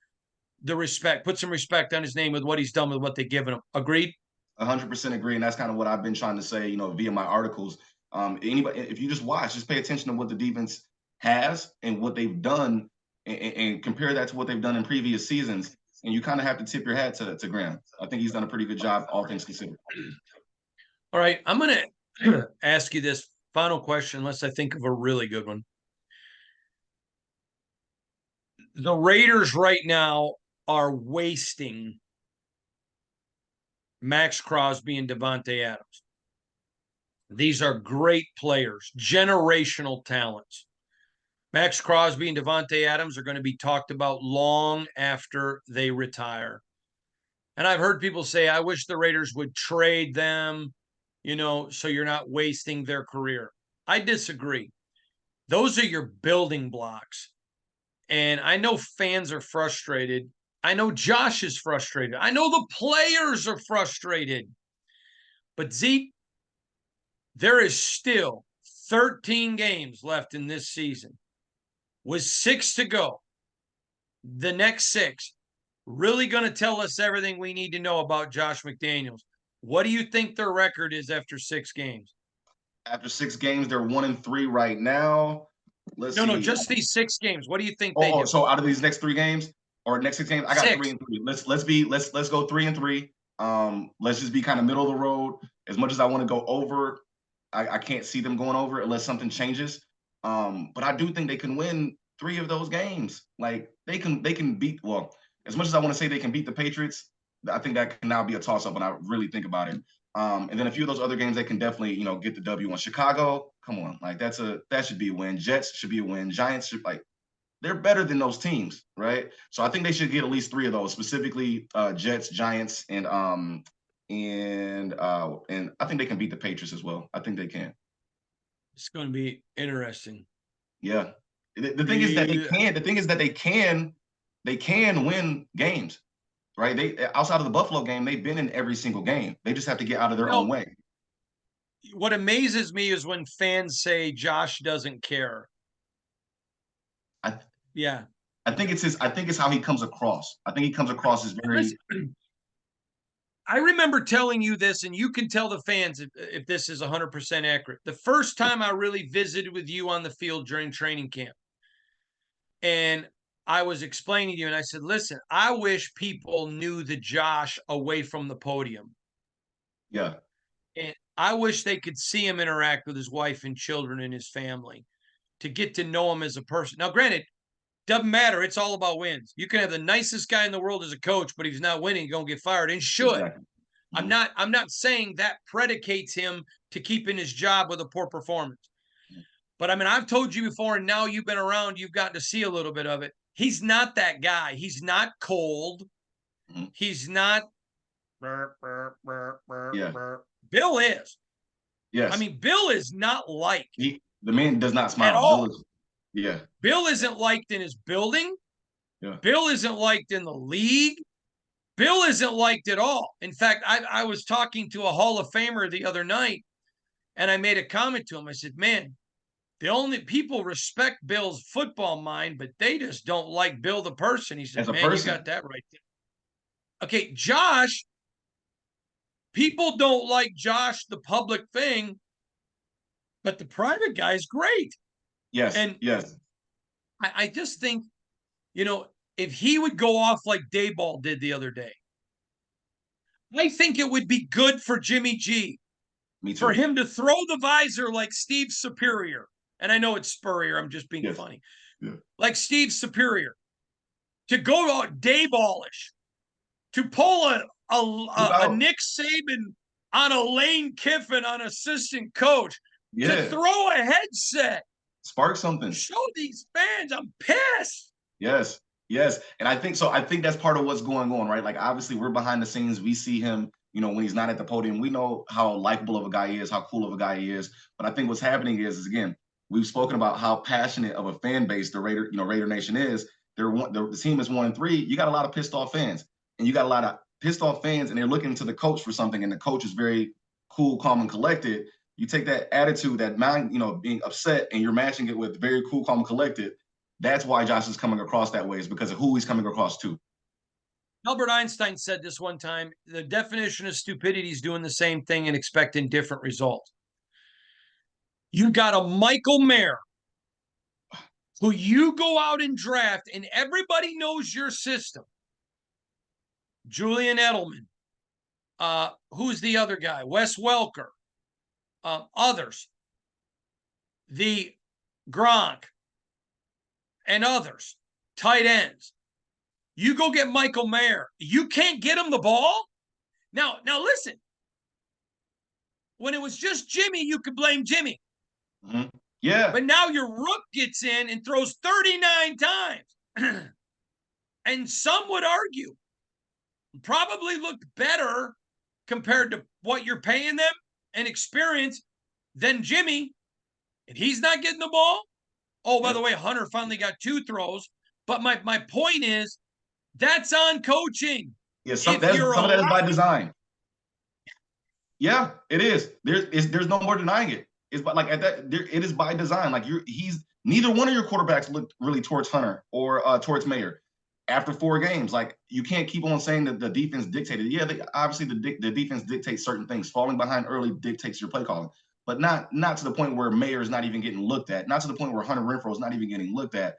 the respect, put some respect on his name with what he's done with what they've given him. Agreed? 100% agree. And that's kind of what I've been trying to say, via my articles. Anybody, if you just pay attention to what the defense has and what they've done and compare that to what they've done in previous seasons. And you kind of have to tip your hat to Graham. I think he's done a pretty good job, all things considered. All right. I'm going to ask you this final question, unless I think of a really good one. The Raiders right now are wasting Max Crosby and Devontae Adams. These are great players, generational talents. Max Crosby and Devontae Adams are going to be talked about long after they retire. And I've heard people say, I wish the Raiders would trade them, so you're not wasting their career. I disagree. Those are your building blocks. And I know fans are frustrated. I know Josh is frustrated. I know the players are frustrated. But Zeke, there is still 13 games left in this season. With 6 to go, the next 6 really going to tell us everything we need to know about Josh McDaniels. What do you think their record is after 6 games? After 6 games, they're 1-3 right now. Let's see. No, just these 6 games. What do you think they do? So out of these next 3 games or next 6 games, I got 6. 3-3. Let's go 3-3. Let's just be kind of middle of the road. As much as I want to go over, I can't see them going over unless something changes. But I do think they can win 3 of those games. Like they can beat. Well, as much as I want to say they can beat the Patriots, I think that can now be a toss up when I really think about it. And then a few of those other games they can definitely get the W on. Chicago, come on, like that should be a win. Jets should be a win. Giants should they're better than those teams, right? So I think they should get at least 3 of those, specifically Jets, Giants, and I think they can beat the Patriots as well. I think they can. It's going to be interesting. Yeah. The thing is that they can. The thing is that they can win games, right? They outside of the Buffalo game, they've been in every single game. They just have to get out of their own way. What amazes me is when fans say Josh doesn't care. I think it's how he comes across. I think he comes across as very I remember telling you this, and you can tell the fans if this is 100% accurate. The first time I really visited with you on the field during training camp, and I was explaining to you, and I said, listen, I wish people knew the Josh away from the podium. Yeah. And I wish they could see him interact with his wife and children and his family to get to know him as a person. Now, granted, doesn't matter. It's all about wins. You can have the nicest guy in the world as a coach, but if he's not winning, he's gonna get fired and should. Exactly. I'm not saying that predicates him to keeping his job with a poor performance. But I mean, I've told you before, and now you've been around, you've gotten to see a little bit of it. He's not that guy. He's not cold. Mhm. He's not. Yeah. Bill is. Yes. I mean, Bill is not liked the man does not smile at all. Bill is, yeah. Bill isn't liked in his building. Yeah. Bill isn't liked in the league. Bill isn't liked at all. In fact, I was talking to a Hall of Famer the other night, and I made a comment to him. I said, man, the only people respect Bill's football mind, but they just don't like Bill the person. He said, As a man, person. you got that right there. Okay, Josh, people don't like Josh, the public thing, but the private guy is great. Yes. And yes. I just think, you know, if he would go off like Dayball did the other day, I think it would be good for Jimmy G. Me too. For him to throw the visor like Steve Superior. And I know it's Spurrier. I'm just being Yes. funny. Yeah. Like Steve Superior. To go to Dayballish. To pull a Nick Saban on a Lane Kiffin on assistant coach. Yeah. To throw a headset. Spark something. Show these fans I'm pissed. Yes. Yes. And I think so. I think that's part of what's going on, right? Like, obviously, we're behind the scenes. We see him, you know, when he's not at the podium. We know how likable of a guy he is, how cool of a guy he is. But I think what's happening is again, we've spoken about how passionate of a fan base the Raider Nation is. The team is 1-3. You got a lot of pissed off fans, and you got a lot of pissed off fans, and they're looking to the coach for something, and the coach is very cool, calm, and collected. You take that attitude, that mind, you know, being upset, and you're matching it with very cool, calm, and collected. That's why Josh is coming across that way, is because of who he's coming across to. Albert Einstein said this one time, the definition of stupidity is doing the same thing and expecting different results. You got a Michael Mayer who you go out and draft, and everybody knows your system. Julian Edelman. Who's the other guy? Wes Welker. Others. The Gronk. And others. Tight ends. You go get Michael Mayer. You can't get him the ball? Now listen. When it was just Jimmy, you could blame Jimmy. Mm-hmm. Yeah. But now your rook gets in and throws 39 times. And some would argue probably looked better compared to what you're paying them and experience than Jimmy. And he's not getting the ball. Oh, by the way, Hunter finally got 2 throws. But my point is, that's on coaching. Yeah, some of that is by design. Yeah, it is. There's no more denying it. It's like at that, it is by design. Like he's neither one of your quarterbacks looked really towards Hunter or towards Mayer after 4 games. Like, you can't keep on saying that the defense dictated. Yeah, obviously the defense dictates certain things. Falling behind early dictates your play calling, but not to the point where Mayer is not even getting looked at. Not to the point where Hunter Renfrow is not even getting looked at.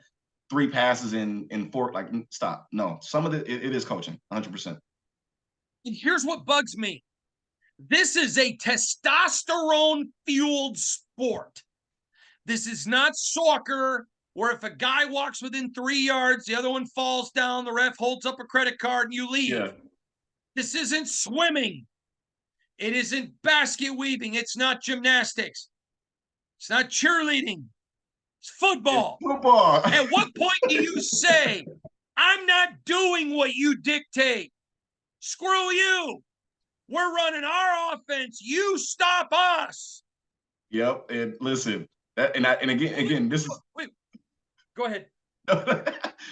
3 passes in 4, like, stop. No, some of it is coaching, 100%. And here's what bugs me. This is a testosterone-fueled sport. This is not soccer, where if a guy walks within 3 yards, the other one falls down, the ref holds up a credit card, and you leave. Yeah. This isn't swimming. It isn't basket weaving. It's not gymnastics. It's not cheerleading. It's football. It's football. At what point do you say, I'm not doing what you dictate? Screw you. We're running our offense. You stop us. Yep. And listen, again, this is. Wait. Go ahead.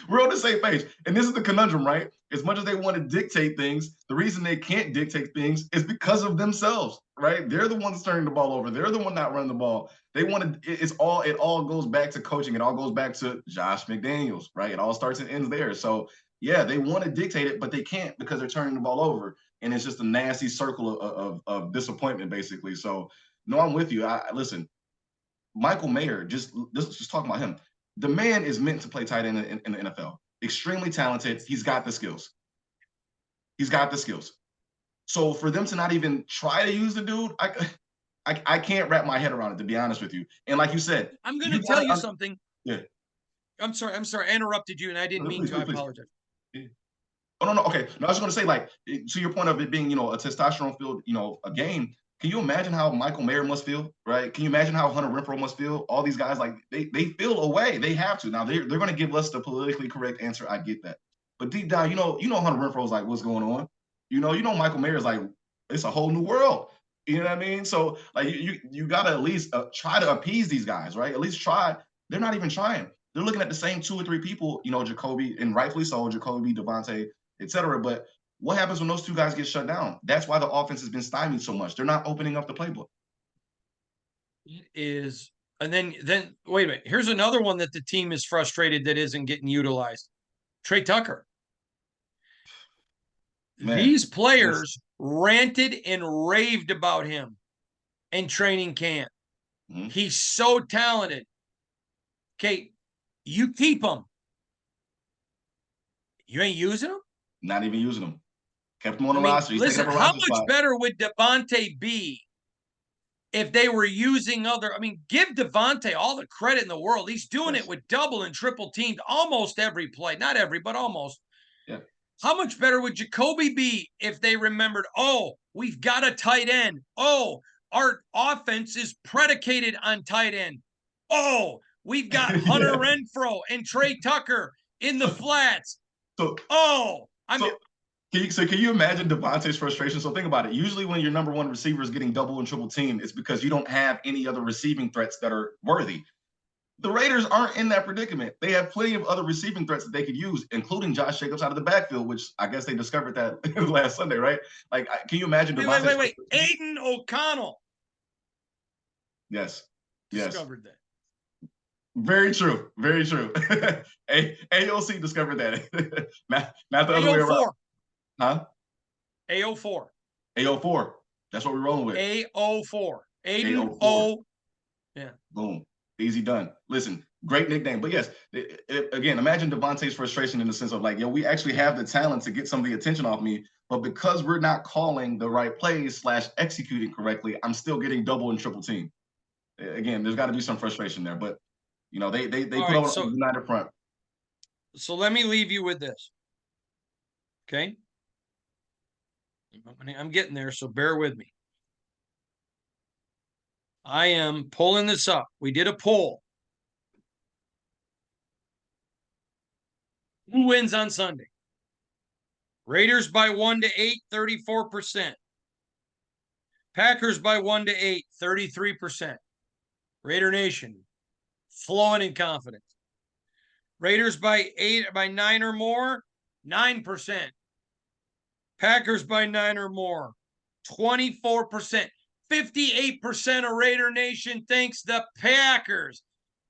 We're on the same page. And this is the conundrum, right? As much as they want to dictate things, the reason they can't dictate things is because of themselves, right? They're the ones turning the ball over. They're the one not running the ball. They want to, it all goes back to coaching. It all goes back to Josh McDaniels, right? It all starts and ends there. So yeah, they want to dictate it, but they can't because they're turning the ball over. and it's just a nasty circle of disappointment, basically. So, no, I'm with you. Listen, Michael Mayer, just talking about him. The man is meant to play tight end in the NFL. Extremely talented. He's got the skills. He's got the skills. So for them to not even try to use the dude, I can't wrap my head around it, to be honest with you. And like you said, I'm going to tell you something. Yeah. I'm sorry. I interrupted you, and I didn't mean to. I apologize. Yeah. Oh, no. Okay. No, I was going to say, like, to your point of it being, a testosterone filled, a game. Can you imagine how Michael Mayer must feel, right? Can you imagine how Hunter Renfrow must feel? All these guys, like, they feel away. They have to. Now, they're going to give us the politically correct answer. I get that. But deep down, Hunter Renfrow's like, what's going on? Michael Mayer's like, it's a whole new world. You know what I mean? So, like, you got to at least try to appease these guys, right? At least try. They're not even trying. They're looking at the same 2 or 3 people, Jacoby, and rightfully so, Jacoby, Devontae, et cetera. But what happens when those 2 guys get shut down? That's why the offense has been stymied so much. They're not opening up the playbook. And then wait a minute. Here's another one that the team is frustrated that isn't getting utilized. Trey Tucker. Man, these players ranted and raved about him in training camp. Mm-hmm. He's so talented. Okay, you keep him. You ain't using him? Not even using him. Kept him on the roster. Listen, how much better would Devontae be if they were using other? Give Devontae all the credit in the world. He's doing it with double and triple teamed almost every play. Not every, but almost. Yeah. How much better would Jacoby be if they remembered, we've got a tight end. Our offense is predicated on tight end. We've got Hunter Renfrow and Trey Tucker in the flats. Can you imagine Devontae's frustration? So think about it. Usually when your number 1 receiver is getting double and triple teamed, it's because you don't have any other receiving threats that are worthy. The Raiders aren't in that predicament. They have plenty of other receiving threats that they could use, including Josh Jacobs out of the backfield, which I guess they discovered that last Sunday, right? Like, can you imagine Devontae's Wait. Aiden O'Connell. Yes. Discovered that. Very true. Very true. AOC discovered that. not the other way around. Huh? AO4. AO4. That's what we're rolling with. AO4. Aiden O. Yeah. Boom. Easy done. Listen, great nickname. But yes, again, imagine Devontae's frustration in the sense of like, we actually have the talent to get some of the attention off me, but because we're not calling the right plays / executing correctly, I'm still getting double and triple team. Again, there's got to be some frustration there, but they put on a united front. So let me leave you with this. Okay. I'm getting there, so bear with me. I am pulling this up. We did a poll. Who wins on Sunday? Raiders by 1-8, 34%. Packers by 1-8, 33%. Raider Nation, flowing in confidence. Raiders by 9 or more, 9%. Packers by 9 or more, 24%. 58% of Raider Nation thinks the Packers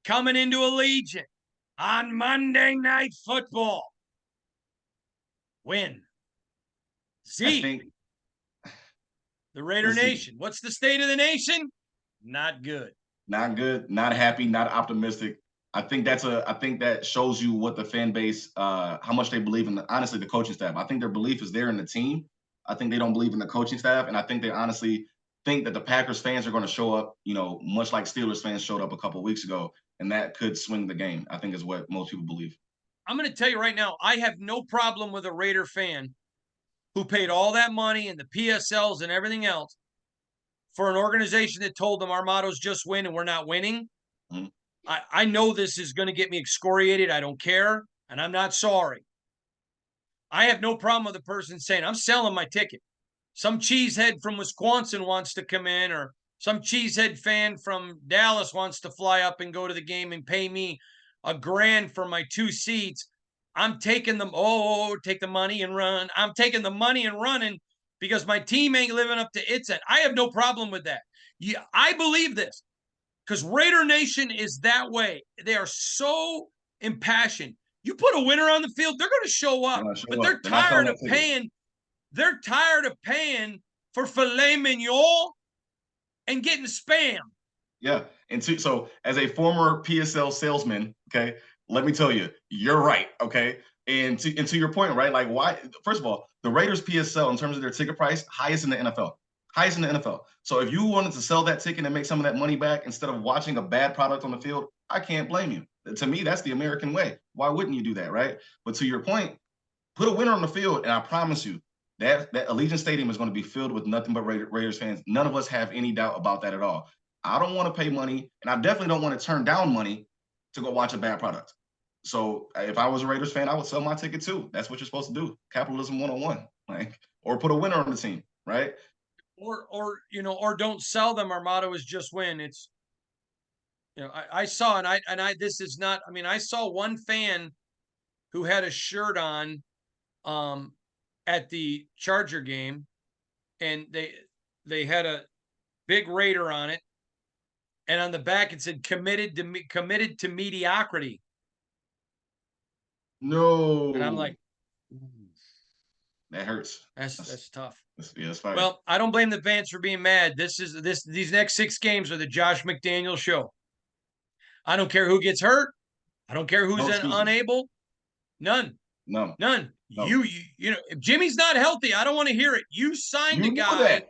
coming into Allegiant on Monday Night Football win. The Raider Nation. What's the state of the nation? Not good. Not good. Not happy. Not optimistic. I think that shows you what the fan base, how much they believe in honestly the coaching staff. I think their belief is there in the team. I think they don't believe in the coaching staff, and I think they honestly think that the Packers fans are going to show up, much like Steelers fans showed up a couple of weeks ago, and that could swing the game, I think is what most people believe. I'm going to tell you right now, I have no problem with a Raider fan who paid all that money and the PSLs and everything else for an organization that told them our motto is just win and we're not winning. Mm-hmm. I know this is going to get me excoriated. I don't care, and I'm not sorry. I have no problem with the person saying, I'm selling my ticket. Some cheesehead from Wisconsin wants to come in, or some cheesehead fan from Dallas wants to fly up and go to the game and pay me $1,000 for my 2 seats. I'm taking them. Take the money and run. I'm taking the money and running because my team ain't living up to its end. I have no problem with that. Yeah, I believe this because Raider Nation is that way. They are so impassioned. You put a winner on the field, they're going to show up, but they're tired of paying. They're tired of paying for filet mignon and getting spam. Yeah. And so as a former PSL salesman, okay, let me tell you, you're right. Okay. And to your point, right? Like, why? First of all, the Raiders PSL in terms of their ticket price, highest in the NFL. Highest in the NFL. So if you wanted to sell that ticket and make some of that money back instead of watching a bad product on the field, I can't blame you. To me, that's the American way. Why wouldn't you do that, right? But to your point, put a winner on the field, and I promise you that Allegiant Stadium is going to be filled with nothing but Raiders fans. None of us have any doubt about that at all. I don't want to pay money, and I definitely don't want to turn down money to go watch a bad product. So if I was a Raiders fan, I would sell my ticket too. That's what you're supposed to do. Capitalism 101, like, or put a winner on the team, right? Or don't sell them. Our motto is just win. It's, I saw, this is not, I saw one fan who had a shirt on at the Charger game, and they had a big Raider on it, and on the back it said committed to mediocrity. No. And I'm like, that hurts. That's tough. That's fine. Well, I don't blame the fans for being mad. These next 6 games are the Josh McDaniels show. I don't care who gets hurt. I don't care who's unable. None. No. None. No. If Jimmy's not healthy, I don't want to hear it. You signed a guy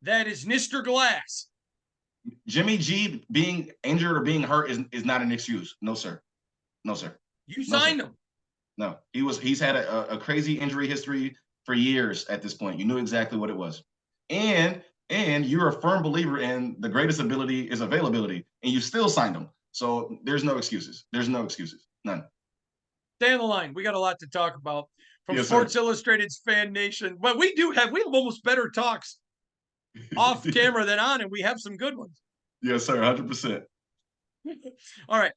that is Mr. Glass. Jimmy G being injured or being hurt is not an excuse. No, sir. No, sir. You signed him. No, he's had a crazy injury history for years at this point. You knew exactly what it was. And you're a firm believer in the greatest ability is availability, and you still signed him. So there's no excuses. There's no excuses. None. Stay on the line. We got a lot to talk about from Sports Illustrated's Fan Nation. But we have almost better talks off camera than on, and we have some good ones. Yes, sir. 100%. All right.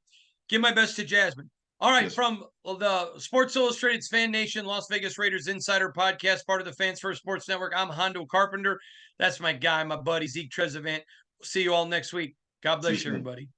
Give my best to Jasmine. All right, from the Sports Illustrated's Fan Nation, Las Vegas Raiders Insider Podcast, part of the Fans First Sports Network, I'm Hondo Carpenter. That's my guy, my buddy, Zeke Trezevant. We'll see you all next week. God bless you, everybody.